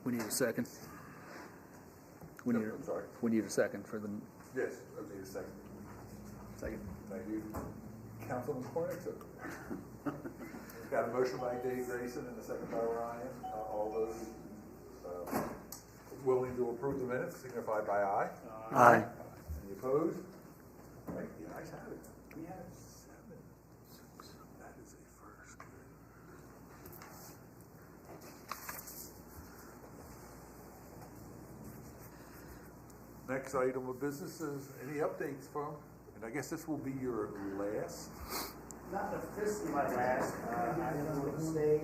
We need a second. We need I'm sorry. We need a second for the. Yes, I need a second. Second. Thank you. Councilman Cornick, so. We've got a motion by Dave Grayson and a second by Ryan. All those willing to approve the minutes signify by aye. Aye. Any opposed? Right, the ayes have it. We have 7. That is a first. Next item of business is any updates from, and I guess this will be your last. Not officially my last, I will stay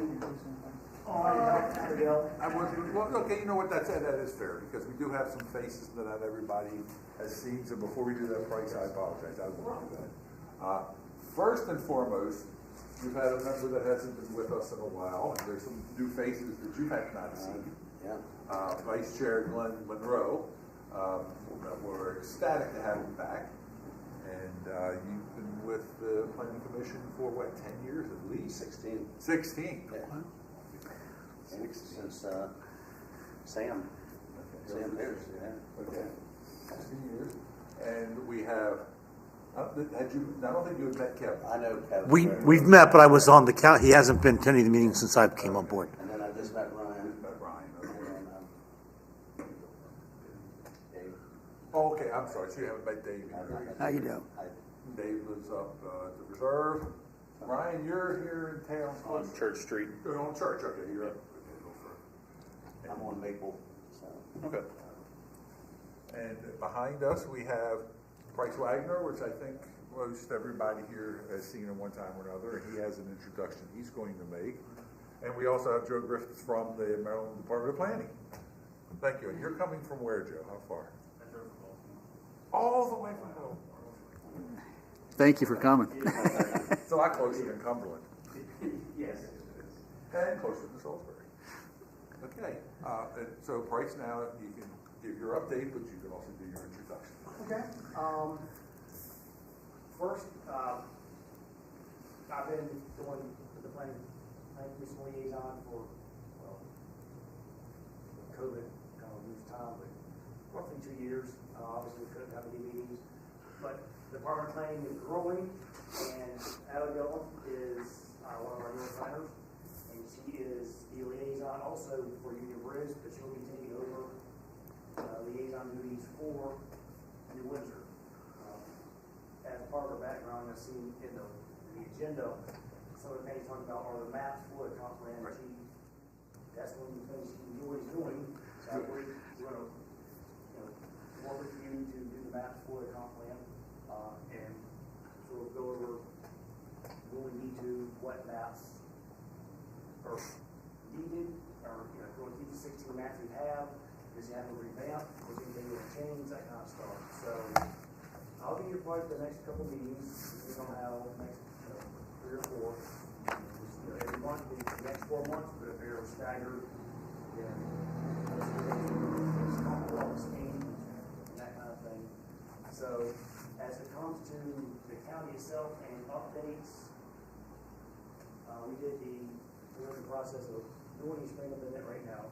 on Carnival. I was, well, okay, you know what, that is fair, because we do have some faces that not everybody has seen, so before we do that, Bryce, I apologize, I won't do that. First and foremost, we've had a member that hasn't been with us in a while, and there's some new faces that you have not seen. Vice Chair Glenn Monroe, we're ecstatic to have him back. And you've been with the Planning Commission for what, 10 years at least? 16. 16. Yeah. Since Sam. Okay. Sam Pierce, yeah. Okay. 16 years. And we have, I don't think you had met Kevin. I know Kevin. We've met, but I was on the count. He hasn't been attending the meeting since I came on board. And then I just met Ryan. Met Ryan. Okay. And, Dave. Oh, okay, I'm sorry, so you haven't met Dave either. How you doing? Dave lives up at the Reserve. Ryan, you're here in town. On Church Street. You're on Church, okay, you're up. I'm on Maple. So. Okay. And behind us, we have Bryce Wagner, which I think most everybody here has seen at one time or another, and he has an introduction he's going to make. And we also have Joe Griffiths from the Maryland Department of Planning. Thank you. And you're coming from where, Joe? How far? All the way from home. Thank you for coming. It's a lot closer than Cumberland. Yes. And closer to Salisbury. Okay. And so Bryce, now you can give your update, but you can also do your introduction. Okay. First, I've been doing the planning commission liaison for, well, COVID kind of lose time, but roughly 2 years. Obviously, we couldn't have any meetings, but the Department of Planning is growing, and Abigail is one of our new planners, and she is the liaison also for Union Bridge, but she'll be taking over liaison duties for New Windsor. As part of her background, I've seen in the agenda, some of the things talking about are the maps for the comp plan. Right. That's one of the things she enjoys doing. So I believe we're going to work with you to do the maps for the comp plan, and sort of go over when we need to, what maps are needed, or going to keep the 16 maps we have. Does you have to revamp? Is anything going to change? That kind of stuff. So I'll be here probably for the next couple meetings. We're going to have next 3 or 4. Every month, the next 4 months, but if they're staggered, then it's that kind of thing. So as it comes to the county itself and updates, we're in the process of doing these spring amendment right now.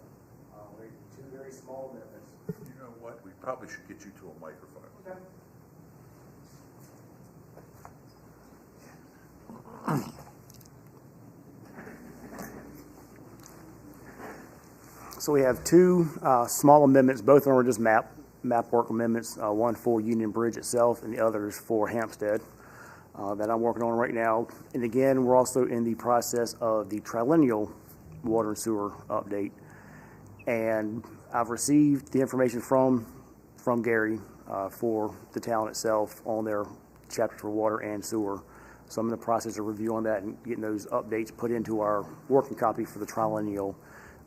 We're 2 very small amendments. You know what? We probably should get you to a microphone. Okay. So we have 2 small amendments. Both of them are just map work amendments. One for Union Bridge itself, and the other is for Hampstead that I'm working on right now. And again, we're also in the process of the triennial water and sewer update. And I've received the information from Gary for the town itself on their chapter for water and sewer. So I'm in the process of reviewing that and getting those updates put into our working copy for the triennial,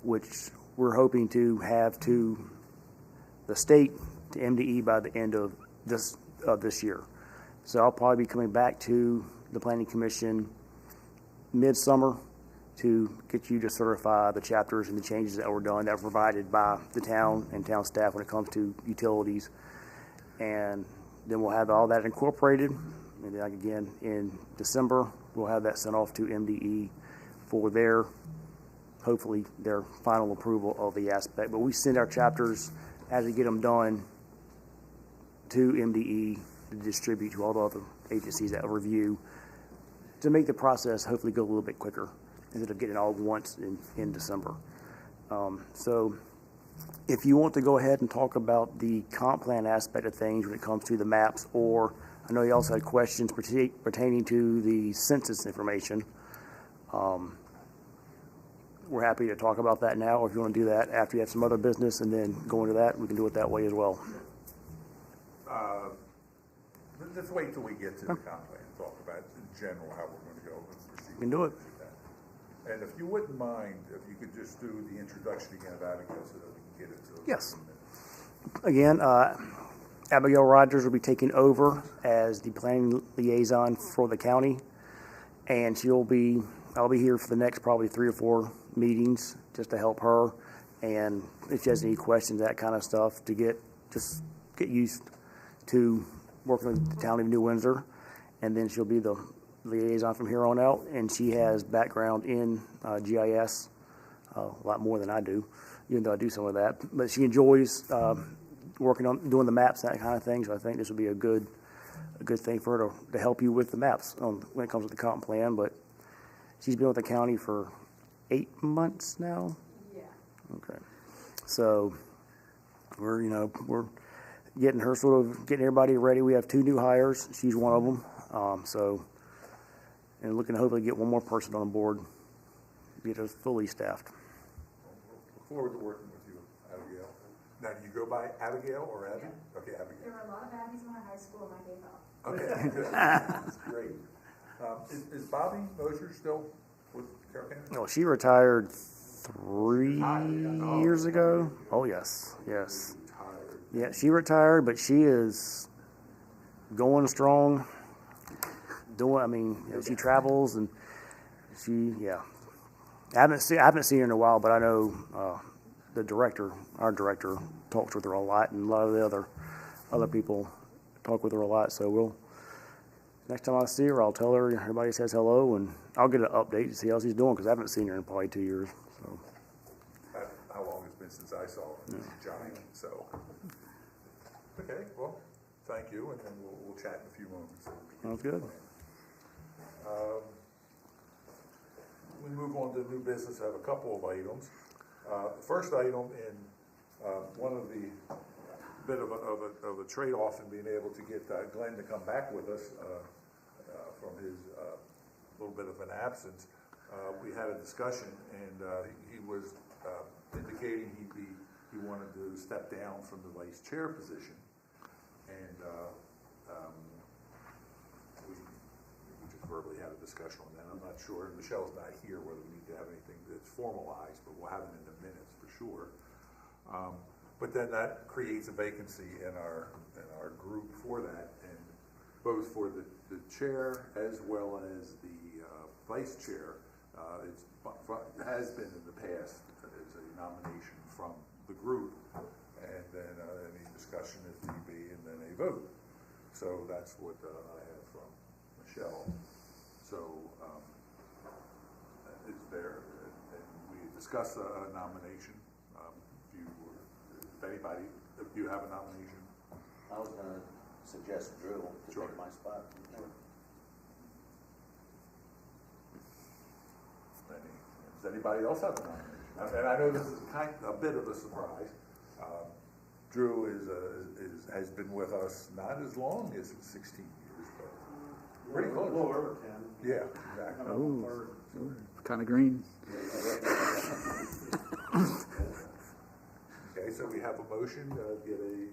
which we're hoping to have to the state, to MDE, by the end of this year. So I'll probably be coming back to the Planning Commission midsummer to get you to certify the chapters and the changes that were done that were provided by the town and town staff when it comes to utilities. And then we'll have all that incorporated. And then again, in December, we'll have that sent off to MDE for their hopefully their final approval of the aspect. But we send our chapters as we get them done to MDE to distribute to all the other agencies that review to make the process hopefully go a little bit quicker instead of getting it all once in December. So if you want to go ahead and talk about the comp plan aspect of things when it comes to the maps, or I know you also had questions pertaining to the census information, we're happy to talk about that now, or if you want to do that after you have some other business and then go into that, we can do it that way as well. Let's wait till we get to the comp plan and talk about in general how we're going to go and proceed. We can do it. And if you wouldn't mind, if you could just do the introduction again of Abigail so that we can get into it. Yes. Again, Abigail Rogers will be taking over as the planning liaison for the county, and I'll be here for the next probably 3 or 4 meetings just to help her, and if she has any questions, that kind of stuff, to get used to working with the town of New Windsor, and then she'll be the liaison from here on out, and she has background in GIS, a lot more than I do, even though I do some of that, but she enjoys working on doing the maps, that kind of thing, so I think this will be a good thing for her to help you with the maps when it comes to the comp plan. But she's been with the county for 8 months now. Yeah. Okay, so we're getting everybody ready. We have 2 new hires. She's one of them. And looking to hopefully get one more person on board, get us fully staffed. Look forward to working with you, Abigail. Now, do you go by Abigail or Abby? Yeah. Okay, Abigail. There were a lot of Abbeys in my high school, and I gave up. Okay, good. That's great. Is Bobby Mosher still with Carroll County? No, she retired 3 years ago. Oh, yes. Retired. Yeah, she retired, but she is going strong. She travels, and I haven't seen her in a while, but I know our director talks with her a lot, and a lot of the other people talk with her a lot. So next time I see her, I'll tell her everybody says hello, and I'll get an update to see how she's doing, because I haven't seen her in probably 2 years. So How long it's been since I saw her? She's a giant, so. Okay, well, thank you, and then we'll chat in a few moments. Sounds good. We move on to new business. I have a couple of items. The first item in one of the bit of a trade-off in being able to get Glenn to come back with us from his little bit of an absence. We had a discussion, and he was indicating he wanted to step down from the vice chair position, and we just verbally had a discussion on that. I'm not sure, and Michelle's not here, whether we need to have anything that's formalized, but we'll have it in the minutes for sure. But then that creates a vacancy in our group for that, and both for the chair as well as the vice chair. It has been in the past as a nomination from the group, and then any discussion if need be, and then a vote. So that's what I have from Michelle. So it's there, and we discussed a nomination. If you have a nomination. I was gonna suggest Drew to Sure. take my spot. Sure. Does anybody else have a nomination? And I know this is a bit of a surprise. Drew has been with us not as long as 16 years, but pretty close. Over 10. Yeah, exactly. Ooh, kind of green. Okay, so we have a motion, get a.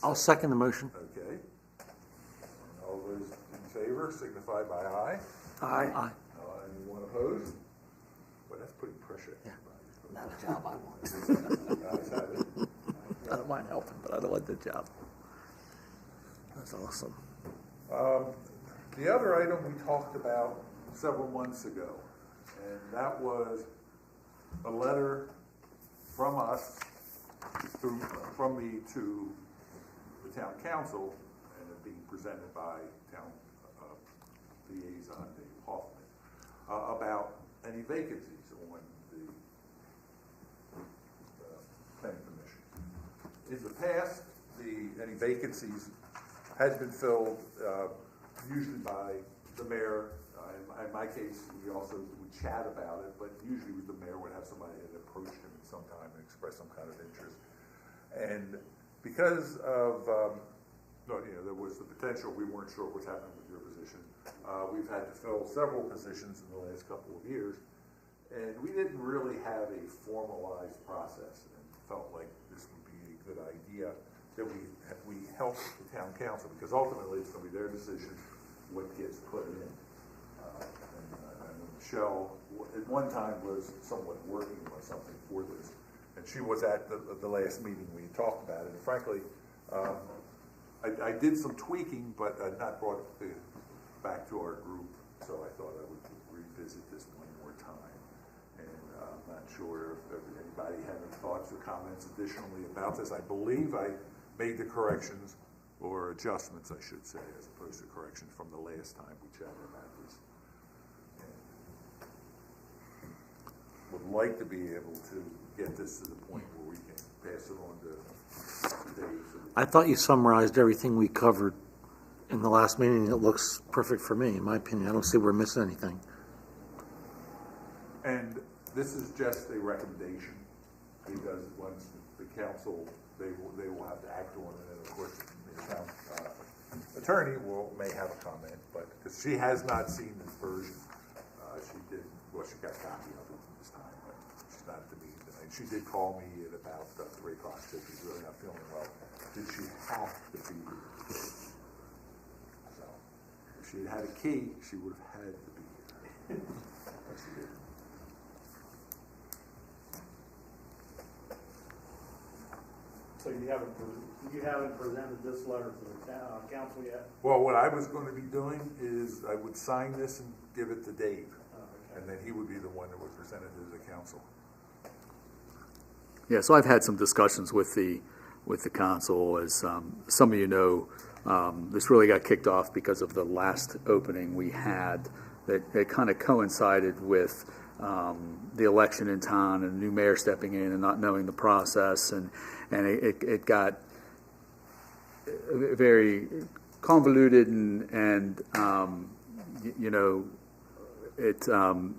I'll second the motion. Okay. All those in favor signify by aye. Aye. Anyone opposed? Well, that's putting pressure. Yeah. Not a job I want. Ayes have it. I don't mind helping, but I don't want the job. That's awesome. The other item we talked about several months ago, and that was a letter from us, from me to the town council, and it being presented by town liaison Dave Hoffman, about any vacancies on the In the past, any vacancies had been filled usually by the mayor. In my case, we also would chat about it, but usually the mayor would have somebody that approached him at some time and expressed some kind of interest. And because of, there was the potential, we weren't sure what was happening with your position. We've had to fill several positions in the last couple of years, and we didn't really have a formalized process, and felt like this would be a good idea that we help the town council, because ultimately it's going to be their decision what gets put in. And Michelle, at one time, was somewhat working on something for this, and she was at the last meeting we talked about it. And frankly, I did some tweaking, but not brought it back to our group, so I thought I would revisit this one more time. And I'm not sure if anybody had any thoughts or comments additionally about this. I believe I made the corrections, or adjustments, I should say, as opposed to corrections from the last time we chatted about this. And would like to be able to get this to the point where we can pass it on to Dave. I thought you summarized everything we covered in the last meeting. It looks perfect for me, in my opinion. I don't see we're missing anything. And this is just a recommendation, because once the council, they will have to act on it, and of course, the town attorney may have a comment, but because she has not seen this version, she got a copy of it this time, but she's not at the meeting tonight. She did call me at about 3 o'clock, said she's really not feeling well. Did she have to be here? So, if she had had a key, she would have had to be here. But she didn't. So you haven't presented this letter to the council yet? Well, what I was going to be doing is I would sign this and give it to Dave, and then he would be the one that would present it to the council. Yeah, so I've had some discussions with the council. As some of you know, this really got kicked off because of the last opening we had. That it kind of coincided with the election in town and the new mayor stepping in and not knowing the process, and it got very convoluted, and it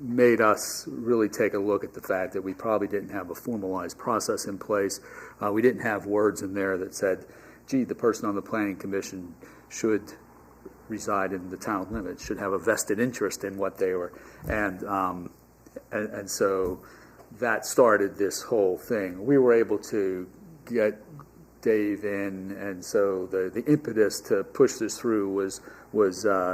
made us really take a look at the fact that we probably didn't have a formalized process in place. We didn't have words in there that said, gee, the person on the planning commission should reside in the town limits, should have a vested interest in what they were. And so that started this whole thing. We were able to get Dave in, and so the impetus to push this through was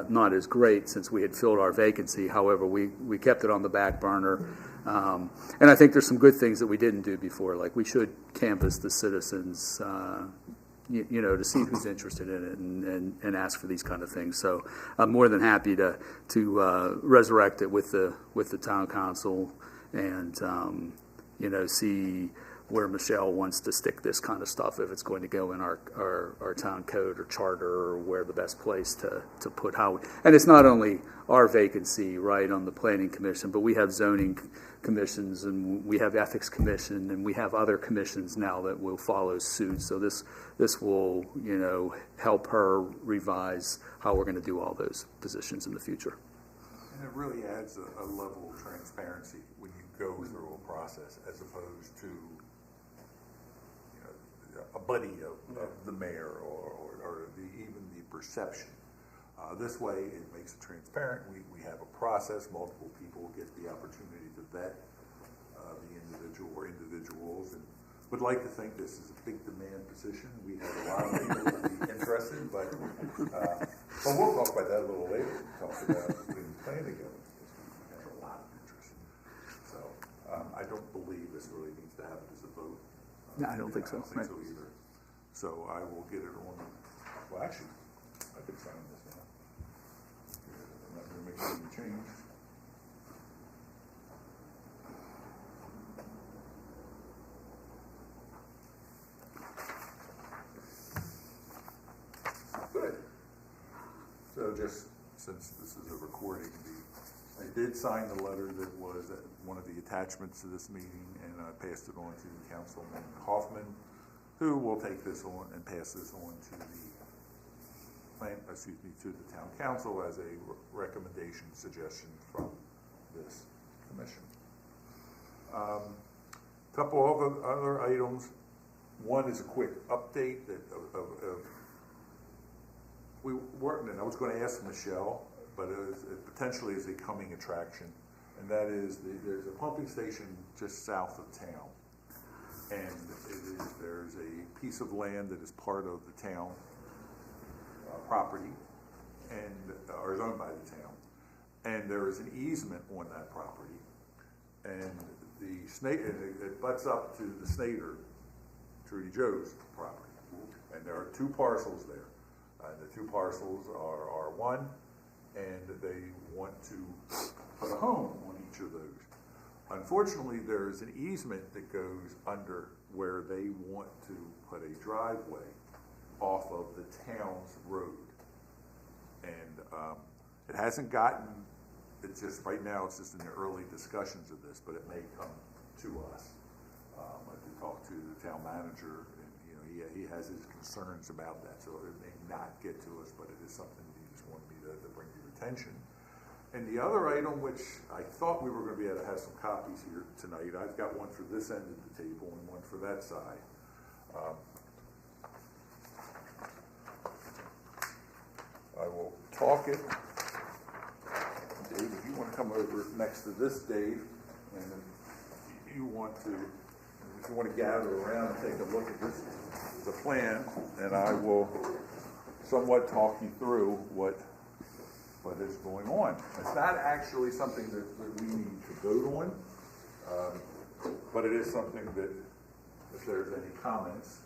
not as great since we had filled our vacancy. However, we kept it on the back burner. And I think there's some good things that we didn't do before, like we should canvass the citizens, to see who's interested in it and ask for these kind of things. So I'm more than happy to resurrect it with the town council and see where Michelle wants to stick this kind of stuff, if it's going to go in our town code or charter, or where the best place to put how. And it's not only our vacancy, right, on the planning commission, but we have zoning commissions, and we have ethics commission, and we have other commissions now that will follow suit. So this will, help her revise how we're going to do all those positions in the future. And it really adds a level of transparency when you go through a process, as opposed to a buddy of the mayor or even the perception. This way, it makes it transparent. We have a process. Multiple people get the opportunity to vet the individual or individuals, and would like to think this is a big demand position. We have a lot of people that would be interested, but we'll talk about that a little later. We'll talk about putting the plan together. We have a lot of interest. So I don't believe this really needs to happen as a vote. No, I don't think so. I don't think so either. So I will get it on. Well, actually, I could sign this now. I'm not going to make any change. Good. So just since this is a recording, I did sign the letter that was one of the attachments to this meeting, and I passed it on to Councilman Hoffman, who will take this on and pass this on to to the town council as a recommendation, suggestion from this commission. Couple of other items. One is a quick update of we weren't, and I was going to ask Michelle, but it potentially is a coming attraction, and that is there's a pumping station just south of town, and there's a piece of land that is part of the town property, and or is owned by the town, and there is an easement on that property, and it butts up to the Snyder, Trudy Joe's property, and there are two parcels there. The two parcels are one, and they want to put a home on each of those. Unfortunately, there is an easement that goes under where they want to put a driveway off of the town's road. And it hasn't gotten, it's just, right now, it's just in the early discussions of this, but it may come to us. I did talk to the town manager, and he has his concerns about that, so it may not get to us, but it is something he just wanted me to bring to your attention. And the other item, which I thought we were going to be able to have some copies here tonight, I've got one for this end of the table and one for that side. I will talk it. Dave, if you want to come over next to this, Dave, and if you want to gather around and take a look at this, the plan, and I will somewhat talk you through what is going on. It's not actually something that we need to vote on, but it is something that, if there's any comments,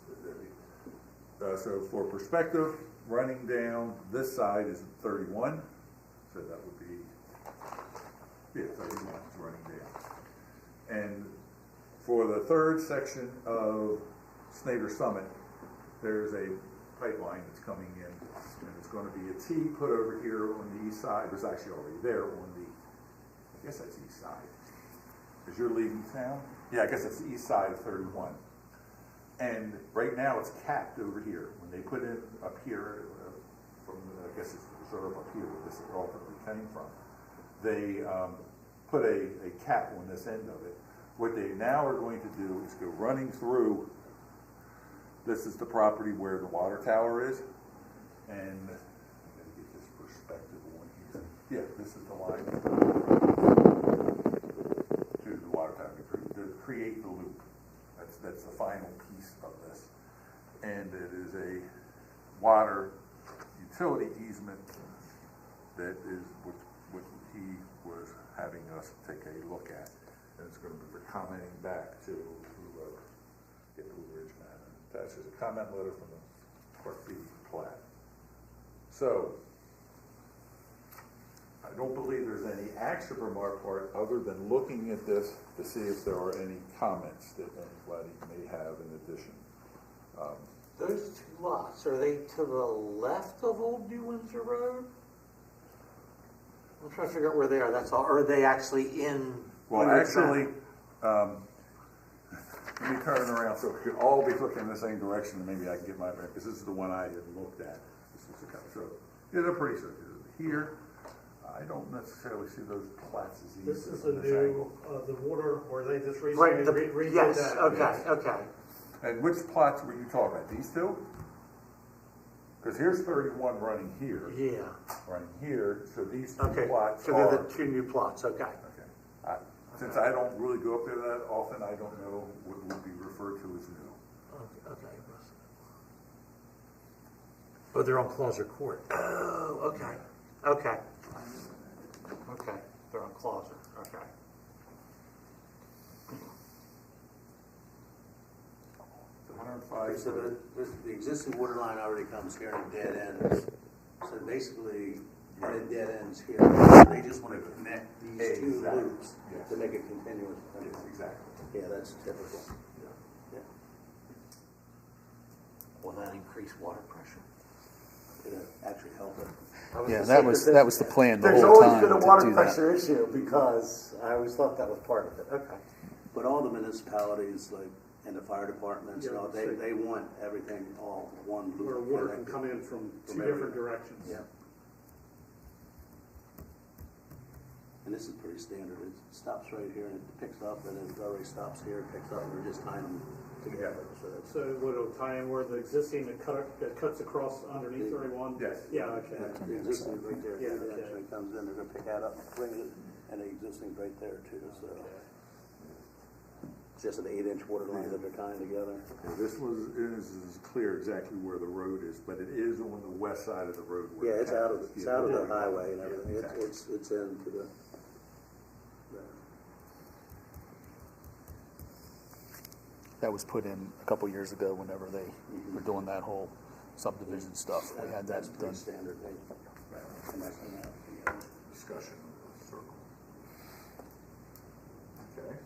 so for perspective, running down this side is 31, so that would be, 31 is running down. And for the third section of Snyder Summit, there's a pipeline that's coming in, and it's going to be a T put over here on the east side. It was actually already there on the, I guess that's east side. Because you're leaving town? Yeah, I guess it's the east side of 31. And right now it's capped over here. When they put it up here, from I guess it's sort of up here where this ultimately came from, they put a cap on this end of it. What they now are going to do is go running through. This is the property where the water tower is, and I'm going to get this perspective on here. Yeah, this is the line to the water tower to create the loop. That's the final piece of this, and it is a water utility easement that is what he was having us take a look at, and it's going to be commenting back to Blue Ridge Man. That's just a comment letter from the Clerk plat. So, I don't believe there's any action from our part other than looking at this to see if there are any comments that anybody may have in addition. Those two lots, are they to the left of Old New Windsor Road? I'm trying to figure out where they are, that's all. Or are they actually in? Well, actually, let me turn it around so we can all be looking in the same direction, and maybe I can get my back, because this is the one I had looked at. This is the kind of, so, yeah, they're pretty sure. Here, I don't necessarily see those plats as easy. This is the new, the water, where they just recently Right, redid yes, that. okay, Yes. okay. And which plots were you talking about? These two? Because here's 31 running here. Yeah, Running here, so these two okay. plots So are. they're the two new plots, okay. Okay. Since I don't really go up there that often, I don't know what would be referred to as new. Okay. But they're on Closet Court. Oh, okay, okay. Okay, they're on Closet, okay. The 105. So the existing water line already comes here and dead ends. So basically, the dead ends here. They just want to connect these two Exactly. loops Yes. to make it continuous. Yes, exactly. Yeah, that's typical. Yeah. Will that increase water pressure? It'll actually help it. Yeah, that was the plan the There's whole always time been a to water do that. pressure issue because I always thought that was part of it, okay. But all the municipalities, like and the fire departments, Yeah, they want everything all one loop. Where water can connected. come in from two everywhere. different directions. Yeah. And this is pretty standard. It stops right here and it picks up, and it already stops here, it picks up, and we're just tying them together. So that's, So would it tie in where the existing that cuts across underneath everyone? Yes. Yeah, okay. the existing right there. Yeah, It okay. actually comes in, they're gonna pick that up, bring it, and the existing right there too, so. It's just an 8-inch water line that they're tying together. Okay, this is clear exactly where the road is, but it is on the west side of the road. where Yeah, the it's out of, house is. it's out of the highway and everything. Yeah, exactly. It's into the. That was put in a couple years ago whenever they were doing that whole subdivision stuff. We had That's that pretty done. standard. They connect them out together. Discussion of the circle. Okay.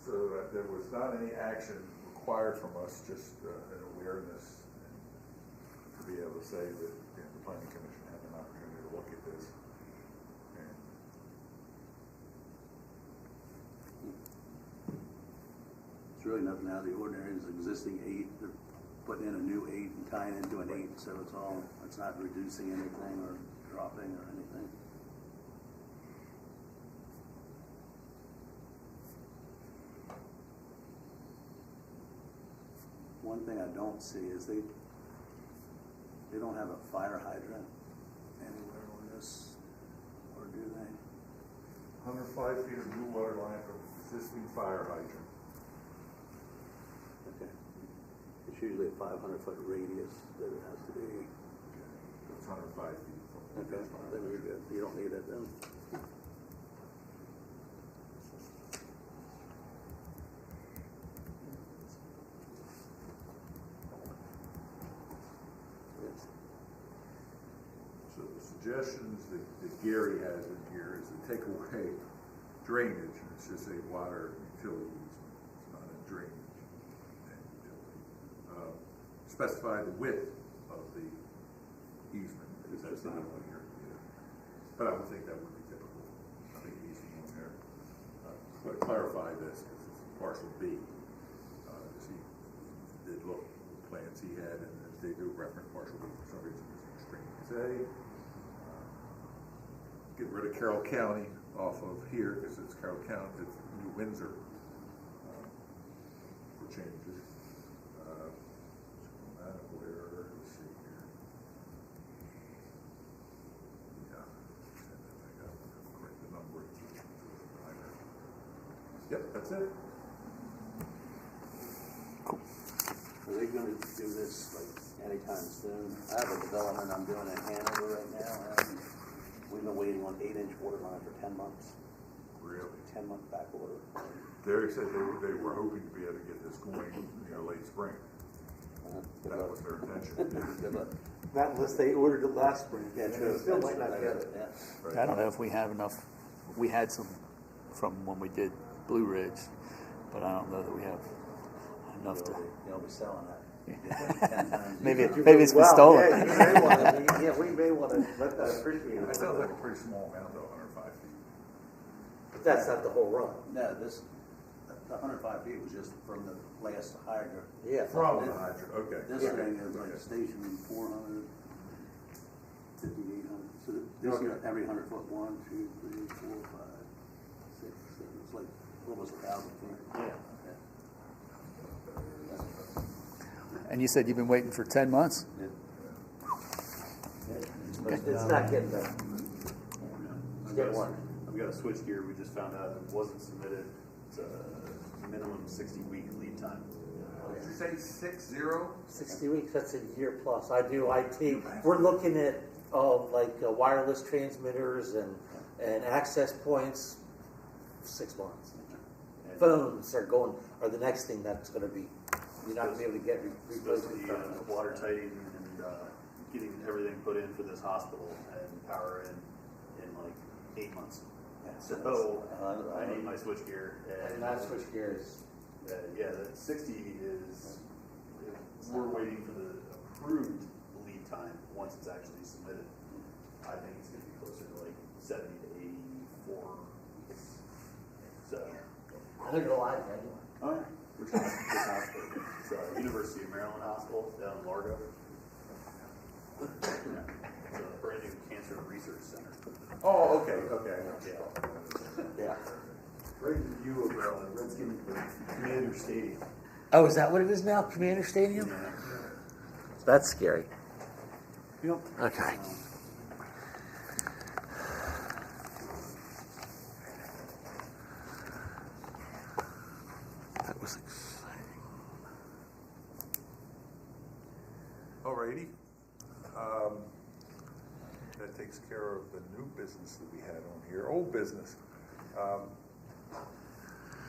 So there was not any action required from us, just an awareness to be able to say that the planning commission had an opportunity to look at this. And It's really nothing out of the ordinary. It's existing 8. They're putting in a new 8 and tying into an 8, so it's not reducing anything or dropping or anything. One thing I don't see is they don't have a fire hydrant anywhere on this, or do they? 105 feet of new water line from existing fire hydrant. Okay. It's usually a 500-foot radius that it has to be. It's 105 feet from the Okay, then you're good. You don't need it then. Yes. So the suggestions that Gary has in here is to take away drainage, and it's just a water utility easement. It's not a drainage and utility. Specify the width of the easement, because that's not on here. Yeah. But I would think that would be typical. I think easy on there. But clarify this, because it's parcel B. He did look plans he had, and they do reference partial B for some reason. It's extreme. Get rid of Carroll County off of here, because it's Carroll County, it's New Windsor for changes. Let's see here. Yeah. And then I got to correct the number. Yep, that's it. Are they gonna do this like anytime soon? I have a development I'm doing in Hanover right now, and we've been waiting on 8-inch water line for 10 months. Really? 10-month back order. They said they were hoping to be able to get this going, late spring. Good That luck. was their intention. Good luck. Not unless they ordered it last spring. Yeah, true. Still might not get it. Yeah. I don't know if we have enough. We had some from when we did Blue Ridge, but I don't know that we have enough to. You'll be selling that. Maybe it's been stolen. Yeah, we may want to let that appreciate That it. sounds like a pretty small amount though, 105 feet. But that's not the whole run. No, the 105 feet was just from the last hydrant. Yeah. From the hydrant, okay. This Okay. thing is like Okay. station 400, 5,800. So this Okay. year, every 100-foot, 1, 2, 3, 4, 5, 6, 7. It's like almost 1,000 feet. Yeah. And you said you've been waiting for 10 months? It's not getting done. It's getting worse. I've got a switch gear, we just found out it wasn't submitted, it's a minimum 60-week lead time. Did you say 60? 60 weeks, that's a year plus. I do IT. We're looking at wireless transmitters and access points, 6 months. And Phones are the next thing that's going to be, you're not going to be able to get supposed to replacement be phones. watertighting and getting everything put in for this hospital and power in like 8 months. So I need my switch gear. And that switch gears. Yeah, that 60 is, we're waiting for the approved lead time once it's actually submitted. I think it's gonna be closer to like 70 to 84 weeks. So, I know you're alive, right? Oh, yeah. Which hospital? It's University of Maryland Hospital down in Largo. Yeah. It's a brand new cancer research center. Oh, okay. Yeah. Right in view of Redskin Commander Stadium. Oh, is that what it is now? Commander Stadium? Yeah. That's scary. Yep. Okay. That was exciting. Alrighty. That takes care of the new business that we had on here. Old business.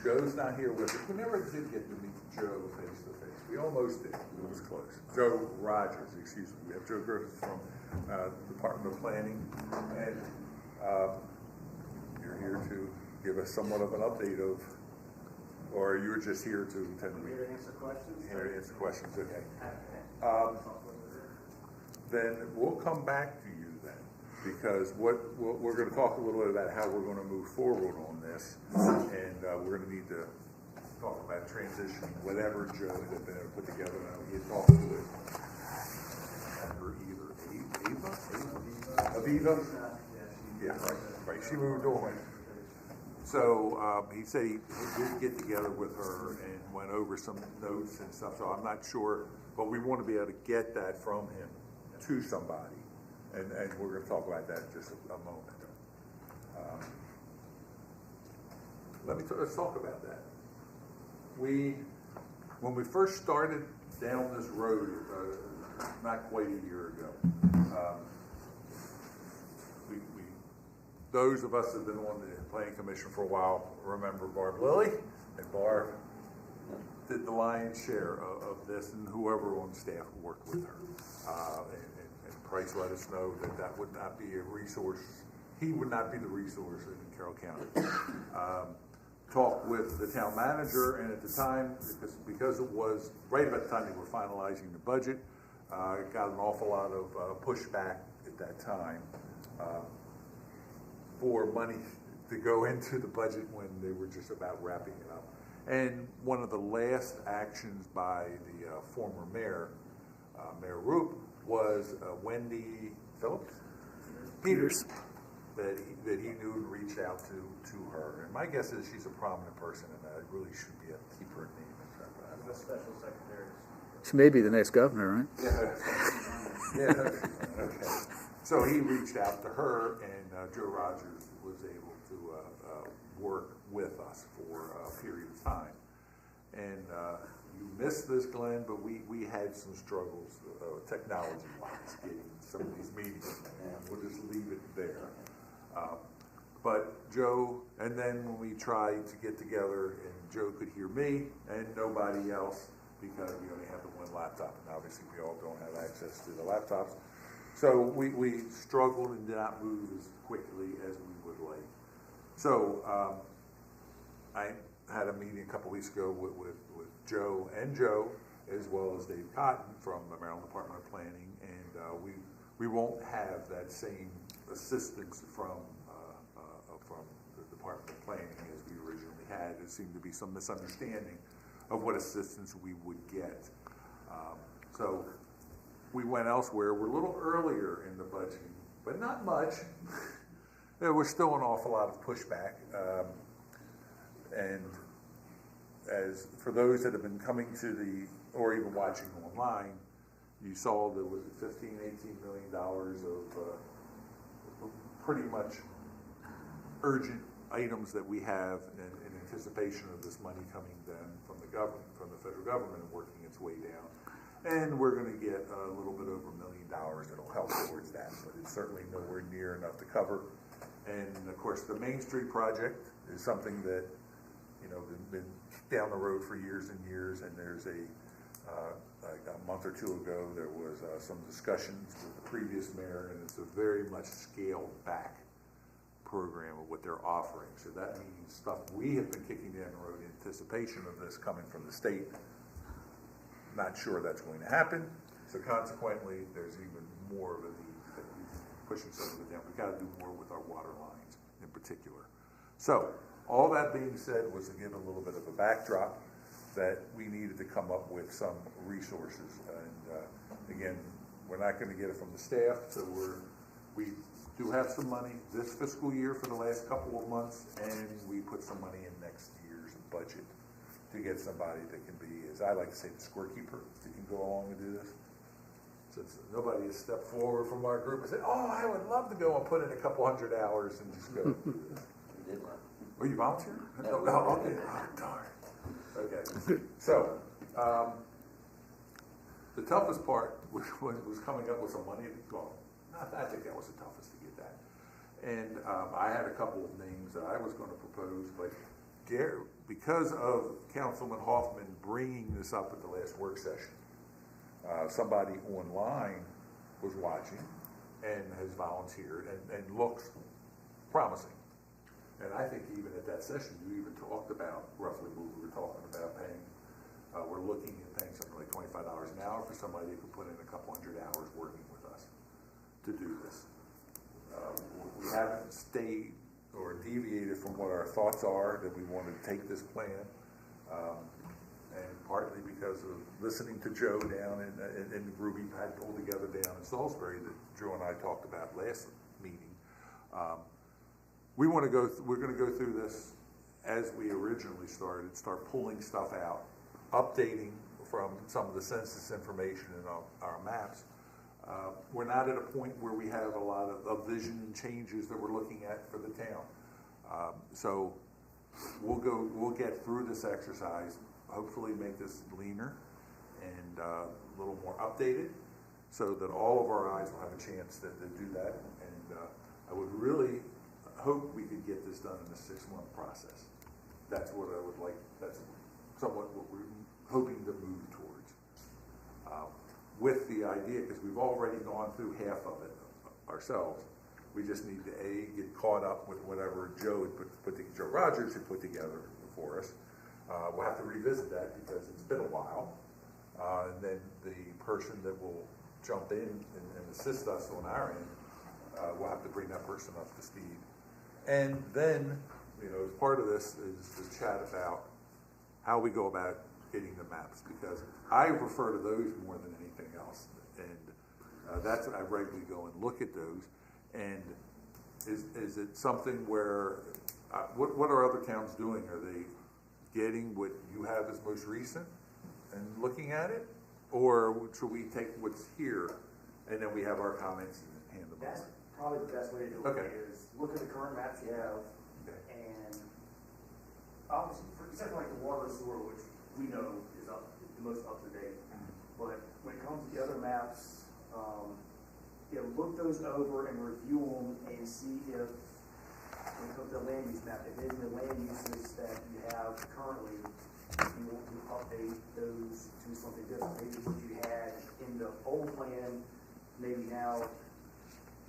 Joe's not here with us. We never did get to meet Joe face to face. We almost did. It was close. Joe Rogers, excuse me. We have Joe Griffith from Department of Planning, and you're here to give us somewhat of an update of, or you were just here to attend the meeting? Here to answer questions. Here to answer questions. Okay. Then we'll come back to you then, because we're going to talk a little bit about how we're going to move forward on this, and we're going to need to talk about transitioning whatever Joe had been able to put together. Now he had talked to it under either Aviva. Yeah, right. She moved on. So he said he did get together with her and went over some notes and stuff. So I'm not sure, but we want to be able to get that from him to somebody, and we're going to talk about that in just a moment. Let's talk about that. When we first started down this road, not quite a year ago, those of us that have been on the Planning Commission for a while remember Barb Lilly, and Barb did the lion's share of this, and whoever on staff worked with her. And Price let us know that would not be a resource. He would not be the resource in Carroll County. Talked with the town manager, and at the time, because it was right about the time they were finalizing the budget, it got an awful lot of pushback at that time for money to go into the budget when they were just about wrapping it up. And one of the last actions by the former mayor, Mayor Roop, was Wendy Phillips? Peters. That he knew and reached out to her. And my guess is she's a prominent person, and I really should be able to keep her name in track of that. The special secretary. She may be the next governor, right? Yeah. Okay. So he reached out to her, and Joe Rogers was able to work with us for a period of time. And you missed this, Glenn, but we had some struggles technology-wise getting some of these meetings, and we'll just leave it there. But Joe, and then when we tried to get together, and Joe could hear me and nobody else, because we only have the one laptop, and obviously we all don't have access to the laptops. So we struggled and did not move as quickly as we would like. So I had a meeting a couple weeks ago with Joe and Joe, as well as Dave Cotton from the Maryland Department of Planning, and we won't have that same assistance from the Department of Planning as we originally had. There seemed to be some misunderstanding of what assistance we would get. So we went elsewhere. We're a little earlier in the budgeting, but not much. There was still an awful lot of pushback. And as for those that have been coming to or even watching online, you saw there was $15, $18 million of pretty much urgent items that we have in anticipation of this money coming then from the government, from the federal government, and working its way down. And we're going to get a little bit over $1 million that'll help towards that, but it's certainly nowhere near enough to cover. And of course, the Main Street project is something that, been down the road for years and years, and there's like a month or two ago, there was some discussions with the previous mayor, and it's a very much scaled back program of what they're offering. So that means stuff we have been kicking down the road in anticipation of this coming from the state. Not sure that's going to happen. So consequently, there's even more of a need that we're pushing some of it down. We've got to do more with our water lines in particular. So all that being said was to give a little bit of a backdrop that we needed to come up with some resources. And again, we're not going to get it from the staff, so we do have some money this fiscal year for the last couple of months, and we put some money in next year's budget to get somebody that can be, as I like to say, the scorekeeper that can go along and do this. Since nobody has stepped forward from our group and said, "Oh, I would love to go and put in a couple hundred hours and just go do this." We did one. Were you volunteer? No, Okay. Oh, darn. Okay. So, the toughest part was coming up with some money. Well, I think that was the toughest to get that. And I had a couple of names that I was going to propose, but because of Councilman Hoffman bringing this up at the last work session, somebody online was watching and has volunteered and looks promising. And I think even at that session, you even talked about roughly what we were talking about paying. We're looking at paying something like $25 an hour for somebody who could put in a couple hundred hours working with us to do this. We haven't stayed or deviated from what our thoughts are, that we want to take this plan. And partly because of listening to Joe down in Ruby had pulled together down in Salisbury that Joe and I talked about last meeting. We're going to go through this as we originally started, start pulling stuff out, updating from some of the census information in our maps. We're not at a point where we have a lot of vision and changes that we're looking at for the town. So we'll get through this exercise, hopefully make this leaner and a little more updated so that all of our eyes will have a chance to do that. And I would really hope we could get this done in a 6-month process. That's what I would like, that's somewhat what we're hoping to move towards. With the idea, because we've already gone through half of it ourselves, we just need to get caught up with whatever Joe Rogers had put together for us. We'll have to revisit that because it's been a while. And then the person that will jump in and assist us on our end, we'll have to bring that person up to speed. And then, as part of this is to chat about how we go about getting the maps, because I refer to those more than anything else. And that's I regularly go and look at those. And is it something where, what are other towns doing? Are they getting what you have as most recent and looking at it? Or should we take what's here and then we have our comments and hand them over? That's probably the best way to do it, is look at the current maps you have, and obviously, except for like the water and sewer, which we know is the most up to date. But when it comes to the other maps, look those over and review them and see if, when it comes to the land use map, if any of the land uses that you have currently, you want to update those to something different. Maybe what you had in the old plan, maybe now,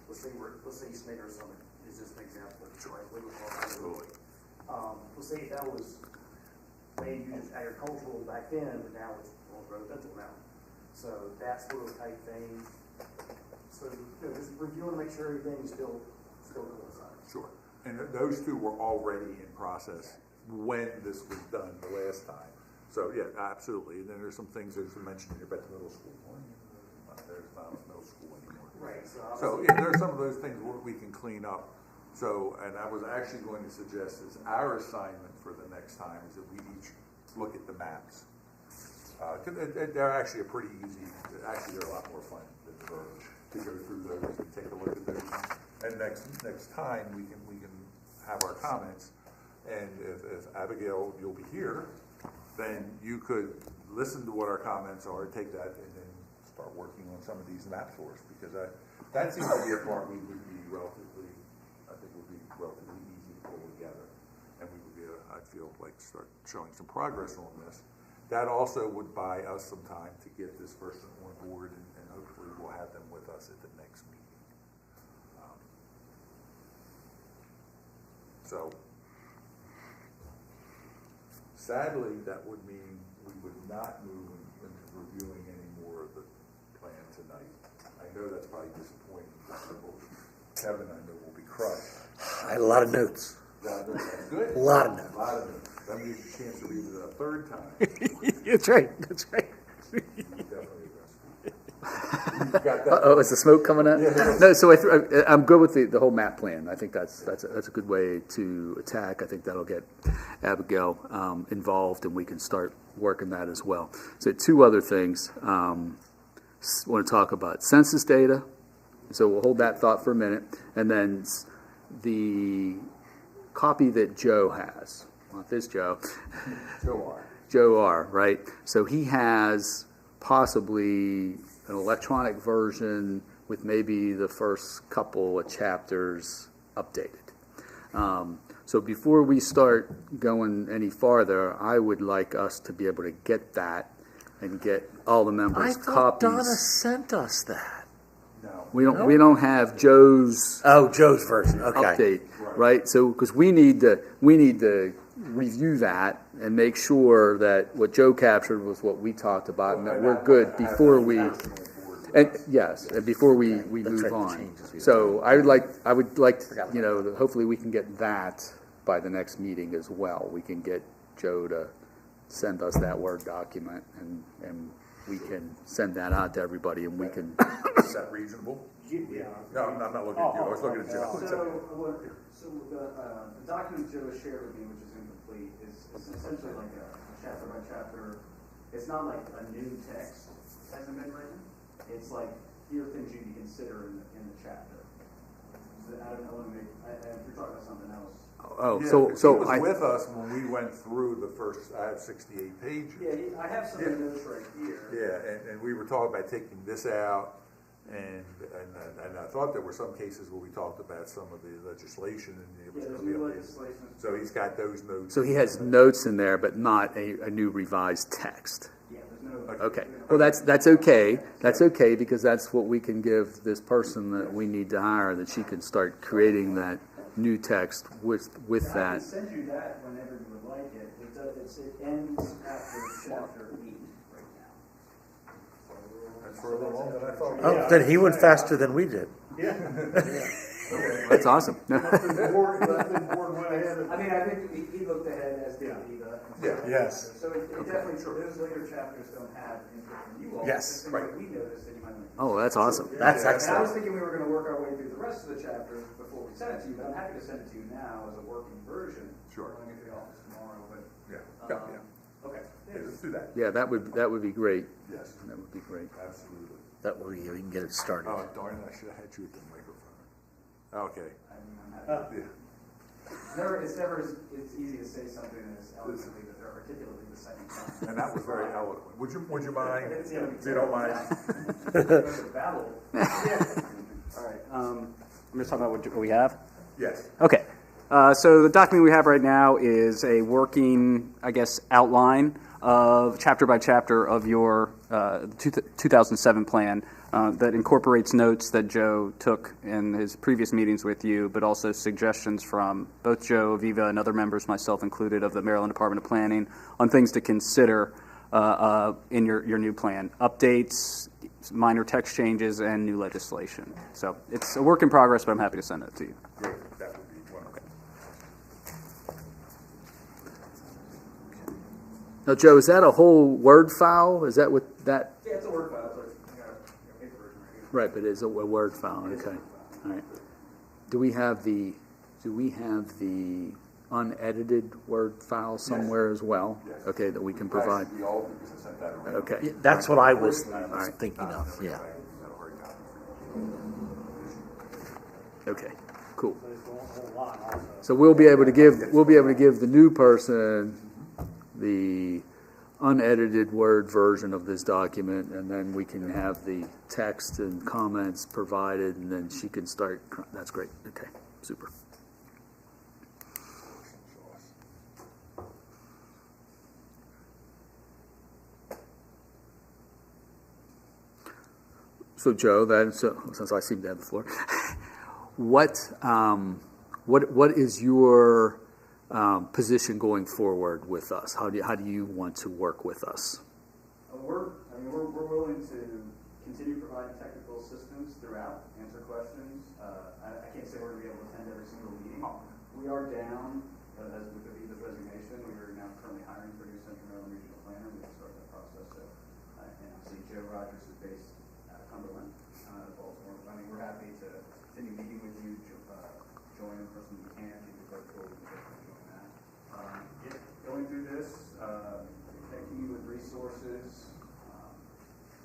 let's say Snyder Summit is just an example. Right? Absolutely. Let's say that was land use agricultural back then, but now it's residential now. So that sort of type thing. So just review and make sure everything is still coincides. Sure. And those two were already in process when this was done the last time. So yeah, absolutely. And then there's some things as you mentioned here about the middle school. There's not a middle school anymore. Right. So yeah, there's some of those things we can clean up. So, and I was actually going to suggest as our assignment for the next time is that we each look at the maps. They're actually a pretty easy, actually they're a lot more fun than the verbiage to go through those and take a look at those. And next time we can have our comments. And if Abigail, you'll be here, then you could listen to what our comments are, take that, and then start working on some of these maps for us. Because that seems to be a part we would be relatively easy to pull together. And we would be, I feel like, start showing some progress on this. That also would buy us some time to get this person on board, and hopefully we'll have them with us at the next meeting. So, sadly, that would mean we would not move into reviewing any more of the plan tonight. I know that's probably disappointing for people. Kevin, I know, will be crushed. I had a lot of notes. That's good. A lot of notes. A lot of them. That gives you a chance to read it a third time. That's right, that's right. Definitely address. You've got that. Oh, is the smoke coming out? Yeah. No, so I'm good with the whole map plan. I think that's a good way to attack. I think that'll get Abigail involved, and we can start working that as well. So two other things. Want to talk about census data. So we'll hold that thought for a minute, and then the copy that Joe has. Not this Joe. Joe R. Right. So he has possibly an electronic version with maybe the first couple of chapters updated. So before we start going any farther, I would like us to be able to get that and get all the I members' thought copies. Donna sent us that. No. We don't have Joe's Oh, Joe's version, okay. update, right? So because we need to review that and make sure that what Joe captured was what we talked about, and that we're good before we. And yes, and before we move right, the on. changes we So I would like, hopefully we can get that by the next meeting as well. We can get Joe to send us that Word document, and we can send that out to everybody, and we can. Is that reasonable? Yeah. No, I'm not looking at you. I was looking at Joe. So the document Joe shared with me, which is incomplete, is essentially like a chapter by chapter. It's not like a new text hasn't been written. It's like, here are things you need to consider in the chapter. So I don't know, if you're talking about something else. Oh, Yeah, so he was I. with us when we went through the first. I have 68 pages. Yeah, I have some of the notes right here. Yeah, and we were talking about taking this out, and I thought there were some cases where we talked about some of the legislation and it was Yeah, going there's to be new updated. legislation. So he's got those notes. So he has notes in there, but not a new revised text. Yeah, there's no. Okay. Well, that's okay. That's okay, because that's what we can give this person that we need to hire, that she can start creating that new text with I can that. send you that whenever you would like it. It ends after chapter 8 right now. That's further along than I thought. Oh, then he went faster than we did. That's awesome. I mean, I think he looked ahead, as did Eva. Yeah. Yes. So it definitely, those later chapters don't have input from you all. Yes, It's things right. that we noticed that you might not. Oh, that's awesome. That's And I excellent. was thinking we were going to work our way through the rest of the chapters before we send it to you, but I'm happy to send it to you now as a working version. Sure. When I get to the office tomorrow, but. Yeah. Okay. Yeah, let's do that. Yeah, that would be great. Yes, That would be great. absolutely. That way we can get it started. Oh, darn it, I should have had you at the microphone. Okay. I'm happy. Yeah. It's never as easy to say something as eloquently, but they're articulately the second time. And that was very eloquent. Would you mind? It's gonna be If you don't mind. Battle. All right, I'm just talking about what we have. Yes. Okay, so the document we have right now is a working, I guess, outline of chapter by chapter of your 2007 plan that incorporates notes that Joe took in his previous meetings with you, but also suggestions from both Joe, Viva, and other members, myself included, of the Maryland Department of Planning on things to consider in your new plan. Updates, minor text changes, and new legislation. So it's a work in progress, but I'm happy to send it to you. Great, that would be wonderful. Now, Joe, is that a whole Word file? Is that what that? Yeah, it's a Word file. I got a paper version right here. Right, but it's a Word file. Okay. All right. Do we have the unedited Word file somewhere as well? Yes. Okay, that we can provide. Actually, we all, because I sent that around. Okay. Yeah, that's what I was right. thinking of, yeah. Okay. Cool. There's a whole lot also. So we'll be able to give the new person the unedited Word version of this document, and then we can have the text and comments provided, and then she can start. That's great. Okay, super. So Joe, since I seem to have the floor, what is your position going forward with us? How do you want to work with us? We're willing to continue providing technical assistance throughout, answer questions. I can't say we're going to be able to attend every single meeting, We are down, as with the Viva's resignation, we are now currently hiring for a new Central Maryland regional planner. We have started that process. So, and obviously Joe Rogers is based out of Cumberland, Baltimore. I mean, we're happy to continue meeting with you, join in person we can, if you'd like to join that. Going through this, connecting you with resources,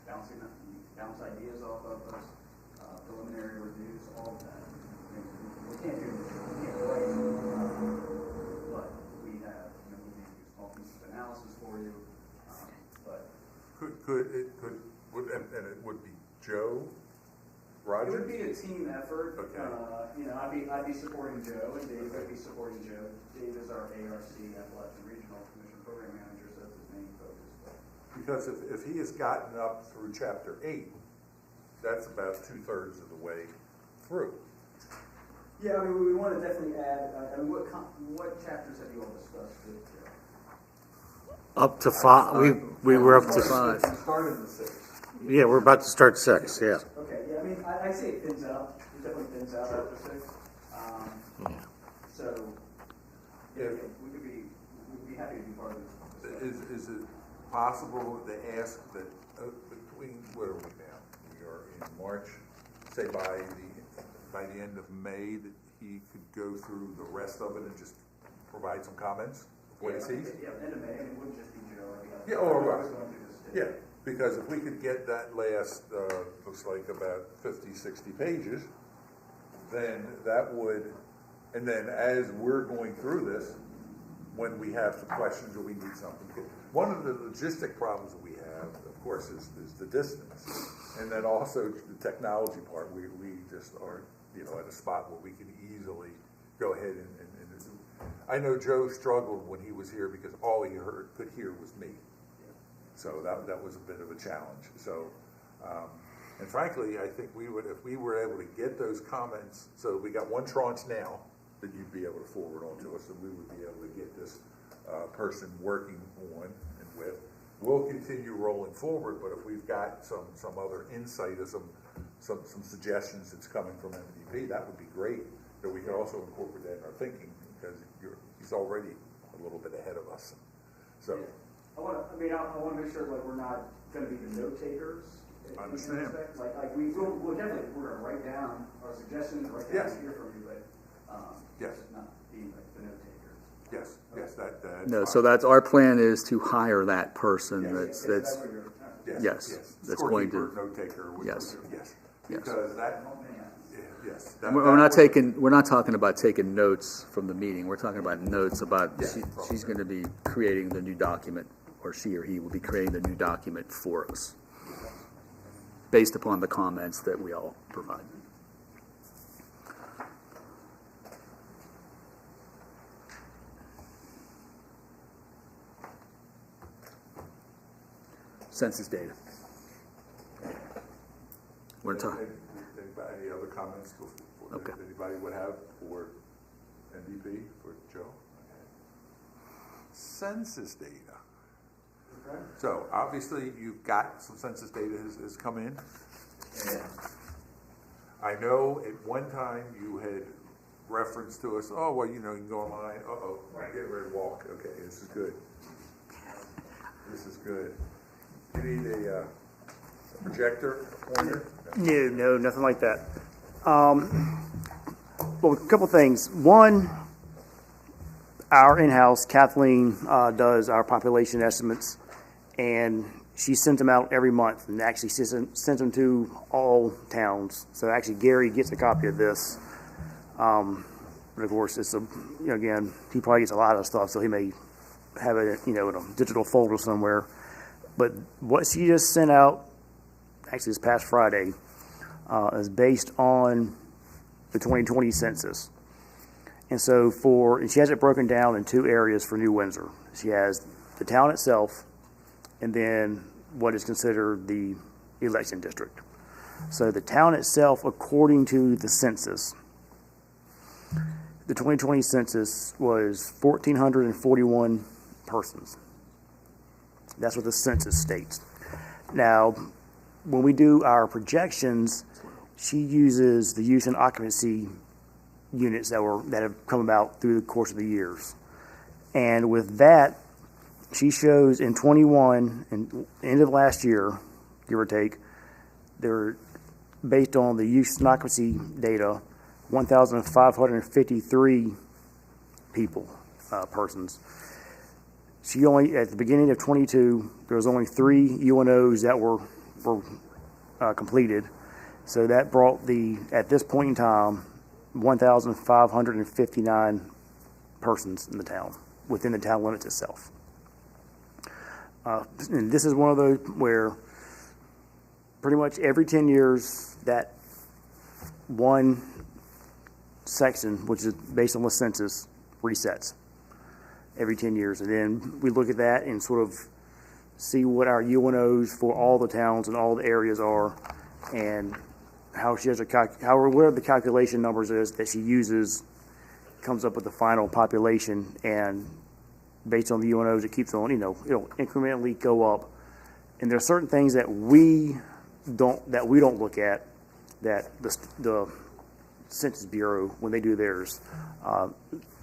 bounce ideas off of us, preliminary reviews, all of that. We can't do this, we can't write, but we have, we can do small pieces of analysis for you, but. And it would be Joe, Roger? It would be a team effort. Okay. I'd be supporting Joe, and Dave would be supporting Joe. Dave is our ARC, Appalachian Regional Commission Program Manager, so that's his main focus. Because if he has gotten up through chapter 8, that's about 2/3 of the way through. Yeah, I mean, we want to definitely add, what chapters have you all discussed with Joe? Up to 5, we were up to 5. We started the 6. Yeah, we're about to start 6, yeah. Okay, yeah, I mean, I say it thins out. It definitely thins out after 6. So, yeah, we'd be happy to be part of this. Is it possible to ask that between, where are we now? We are in March, say by the end of May, that he could go through the rest of it and just provide some comments of what he sees? Yeah, end of May, I mean, it wouldn't just be Joe. Yeah, or right. Yeah, because if we could get that last, looks like about 50, 60 pages, then that would, and then as we're going through this, when we have some questions or we need something. One of the logistic problems that we have, of course, is the distance. And then also the technology part. We just are, at a spot where we can easily go ahead and I know Joe struggled when he was here because all he could hear was me. So that was a bit of a challenge. So, and frankly, I think if we were able to get those comments, so we got one tranche now that you'd be able to forward on to us, and we would be able to get this person working on and with. We'll continue rolling forward, but if we've got some other insight or some suggestions that's coming from MVP, that would be great. That we can also incorporate that in our thinking, because he's already a little bit ahead of us. So. Yeah. I want to make sure we're not going to be the note takers. I understand. We'll definitely, we're going to write down our suggestions, write down hear from you, but yes, not being the note takers. Yes, yes, that's No, fine. so that's, our plan is to hire that person Yes, that's, yes, that's going to, note taker. yes. Yes, Yes. because that, yes. we're not talking about taking notes from the meeting. We're talking about notes about, she's going to be creating the new document, or she or he will be creating the new document for us, based upon the comments that we all provide. Census data. We're talking. Any other comments Okay. that anybody would have for NDP, for Joe? Okay. Census data. Okay. So obviously you've got some census data has come in. And I know at one time you had referenced to us, oh, well, you can go online. Uh-oh, I'm getting ready to walk. Okay, this is good. This is good. You need a projector, a pointer? No, nothing like that. Well, a couple things. One, our in-house, Kathleen, does our population estimates, and she sends them out every month, and actually sends them to all towns. So actually, Gary gets a copy of this. But of course, it's again, he probably gets a lot of stuff, so he may have it, in a digital folder somewhere. But what she just sent out, actually this past Friday, is based on the 2020 census. And so and she has it broken down in 2 areas for New Windsor. She has the town itself, and then what is considered the election district. So the town itself, according to the census, the 2020 census was 1,441 persons. That's what the census states. Now, when we do our projections, she uses the use and occupancy units that have come about through the course of the years. And with that, she shows in 21 and end of last year, give or take, there, based on the use occupancy data, 1,553 people, persons. She only, at the beginning of 22, there was only 3 UNOs that were completed. So that brought at this point in time, 1,559 persons in the town, within the town limits itself. And this is one of those where pretty much every 10 years that one section, which is based on the census, resets every 10 years. And then we look at that and sort of see what our UNOs for all the towns and all the areas are, and how she has whatever the calculation numbers is that she uses, comes up with the final population, and based on the UNOs, it keeps on, it'll incrementally go up. And there are certain things that we don't look at, that the Census Bureau, when they do theirs,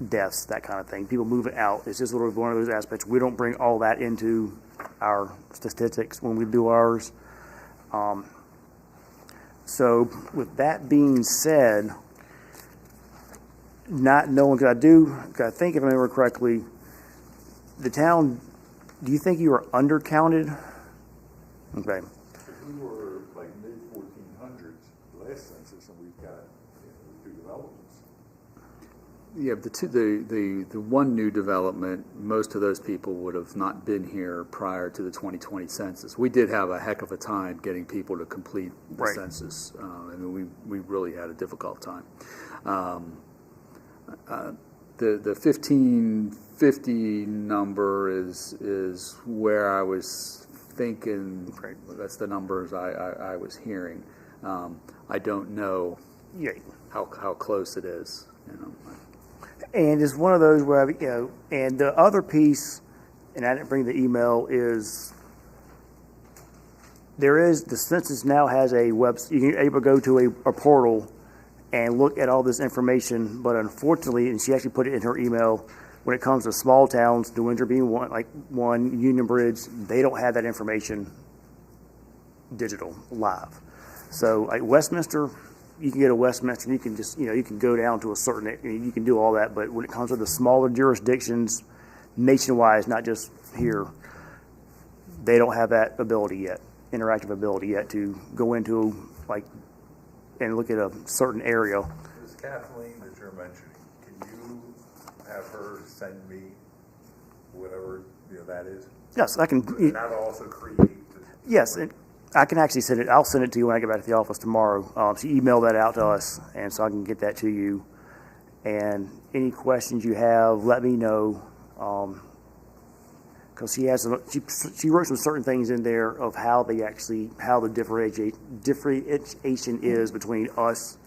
deaths, that kind of thing, people moving out. It's just sort of one of those aspects. We don't bring all that into our statistics when we do ours. So with that being said, not knowing, because I think if I remember correctly, the town, do you think you were undercounted? Okay. We were like mid-1400s last census, and we've got 2 developments. Yeah, the one new development, most of those people would have not been here prior to the 2020 census. We did have a heck of a time getting people to complete the Right. census. I mean, we really had a difficult time. The 1550 number is where I was thinking. Right. That's the numbers I was hearing. I don't know Yeah. how close it is. And it's one of those where, and the other piece, and I didn't bring the email, is the census now has a website. You're able to go to a portal and look at all this information, but unfortunately, and she actually put it in her email, when it comes to small towns, New Windsor being one, Union Bridge, they don't have that information digital, live. So like Westminster, you can get a Westminster, you can just, you can go down to a certain, you can do all that, but when it comes to the smaller jurisdictions, nationwide, not just here, they don't have that ability yet, interactive ability yet, to go into, and look at a certain area. This Kathleen that you're mentioning, can you have her send me whatever that is? Yes, I can. And that'll also create. Yes, I can actually send it. I'll send it to you when I get back to the office tomorrow. She emailed that out to us, and so I can get that to you. And any questions you have, let me know. Because she wrote some certain things in there of how the differentiation is between us,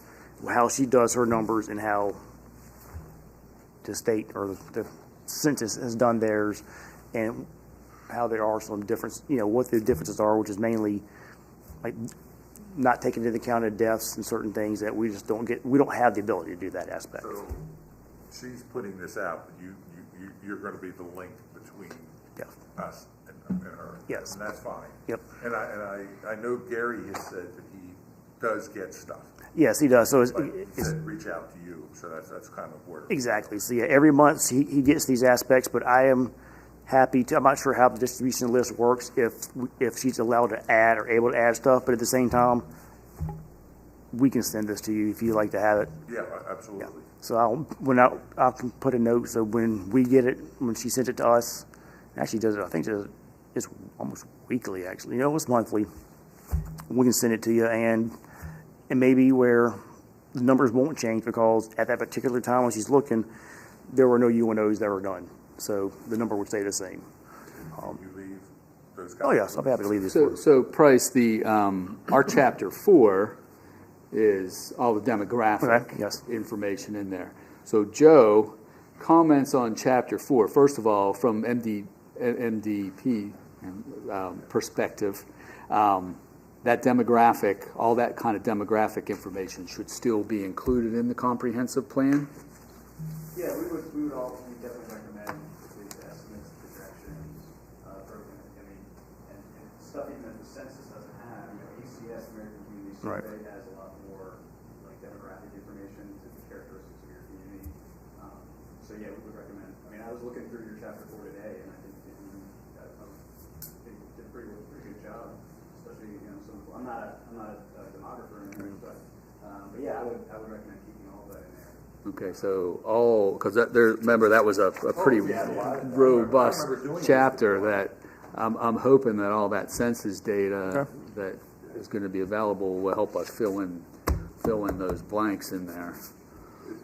how she does her numbers, and how the state or the census has done theirs, and how there are some difference, what the differences are, which is mainly not taking into account of deaths and certain things that we just don't get. We don't have the ability to do that aspect. So she's putting this out, but you're going to be the link between us and her. Yes. And that's fine. Yep. And I know Gary has said that he does get stuff. Yes, he does. So But he said reach out to you, so that's kind of where. exactly. So yeah, every month he gets these aspects, but I am happy to. I'm not sure how the distribution list works, if she's allowed to add or able to add stuff, but at the same time, we can send this to you if you'd like to have it. Yeah, absolutely. Yeah. So I can put a note, so when we get it, when she sends it to us, actually does it, I think it's almost weekly actually, it's monthly, we can send it to you, and maybe where the numbers won't change, because at that particular time when she's looking, there were no UNOs that were done, so the number would stay the same. You leave those guys. Oh yes, I'll be happy to leave this for you. So Price, our chapter 4 is all the demographic Okay, yes. information in there. So Joe comments on chapter 4. First of all, from MDP perspective, that demographic, all that kind of demographic information should still be included in the comprehensive plan? Yeah, we would definitely recommend these estimates, projections, program, I mean, and stuff even that the census doesn't have. You know, ACS, American Community Right. Survey, has a lot more like demographic information to the characteristics of your community. So yeah, we would recommend. I mean, I was looking through your chapter 4 today, and I think that you did a pretty good job. Especially, you know, I'm not a demographer, or anything, but yeah, I would recommend keeping all of that in there. Okay, so because remember, that was a pretty robust chapter that I'm hoping that all that census data that is going to be available will help us fill in those blanks in there.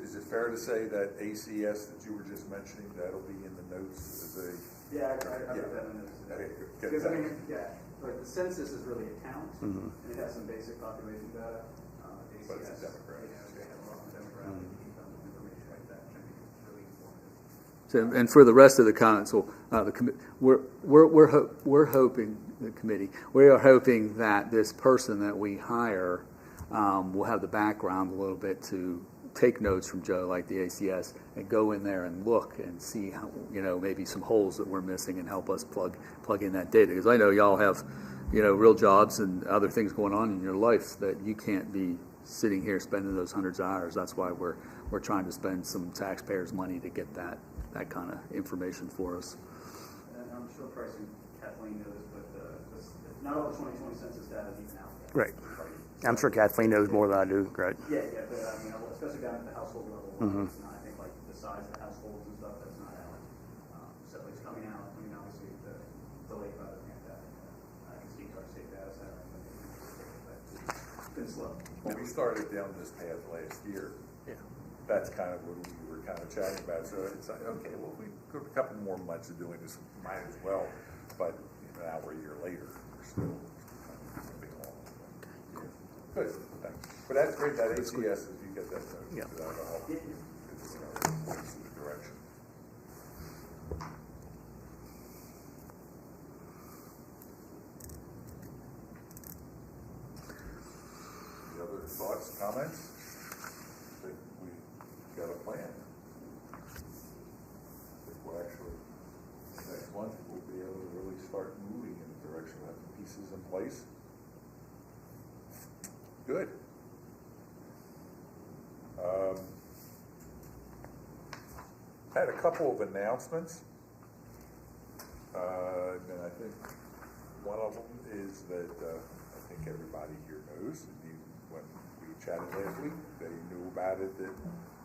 Is it fair to say that ACS that you were just mentioning, that'll be in the notes as a? Yeah, I put that in this. Okay, good. Because I mean, like the census is really a count, and it has some basic population data. ACS, But it's a demographic. They have a lot of demographic information like that, which I think is really informative. So, and for the rest of the council, we're hoping, the committee, we are hoping that this person that we hire will have the background a little bit to take notes from Joe, like the ACS, and go in there and look and see how, maybe some holes that we're missing and help us plug in that data. Because I know y'all have, real jobs and other things going on in your life that you can't be sitting here spending those hundreds of hours. That's why we're trying to spend some taxpayers' money to get that kind of information for us. And I'm sure probably Kathleen knows, but not all the 2020 census data is even out yet. Right. I'm sure Kathleen knows more than I do. Great. Yeah, but I mean, especially down at the household level, it's not, I think like the size of the households and stuff, that's not out. So it's coming out. I mean, obviously the delay by the pandemic. I can speak to our state data center, but it's been slow. When we started down this path last year, that's kind of what we were kind of chatting about. So it's like, okay, well, we got a couple more months of doing this, might as well. But now we're a year later, we're still moving along. Good, thanks. But that's great, that ACS, if you get that note, that'll help. It's points in the direction. Any other thoughts, comments? I think we got a plan. I think we'll actually, next month, we'll be able to really start moving in the direction of having pieces in place. Good. Had a couple of announcements. And I think one of them is that I think everybody here knows, when we chatted last week, they knew about it that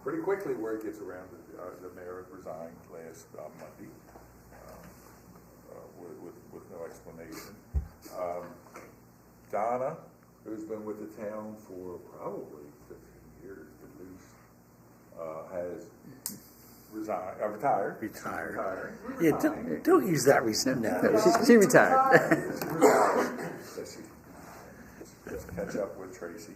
pretty quickly where it gets around, the mayor resigned last Monday with no explanation. Donna, who's been with the town for probably 15 years at least, has retired. Retired. Yeah, don't use that reason. No. She retired. Just catch up with Tracy.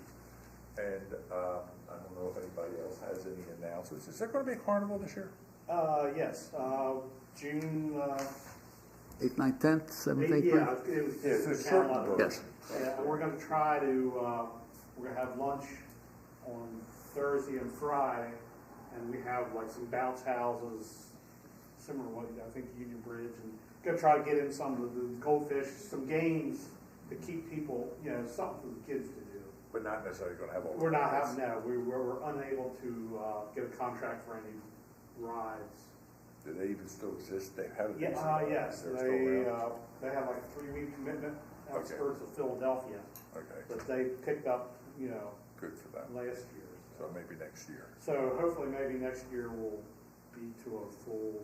And I don't know if anybody else has any announcements. Is there going to be a carnival this year? Yes, June, 8th, 9th, 10th, 7th, 8th? yeah, it was It's a the short calendar. one. Yes. Yeah, we're gonna try to, we're gonna have lunch on Thursday and Friday, and we have like some bounce houses, similar to what I think Union Bridge, and gonna try to get in some of the goldfish, some games to keep people, something for the kids to do. But not necessarily going to have all. We're not having, no, we're unable to get a contract for any rides. Do they even still exist? They have. Yes, They're still around? they have like a 3-week commitment Okay. outskirts of Philadelphia, Okay, that they picked up, good for them. last year. So maybe next year. So hopefully maybe next year will be to a full,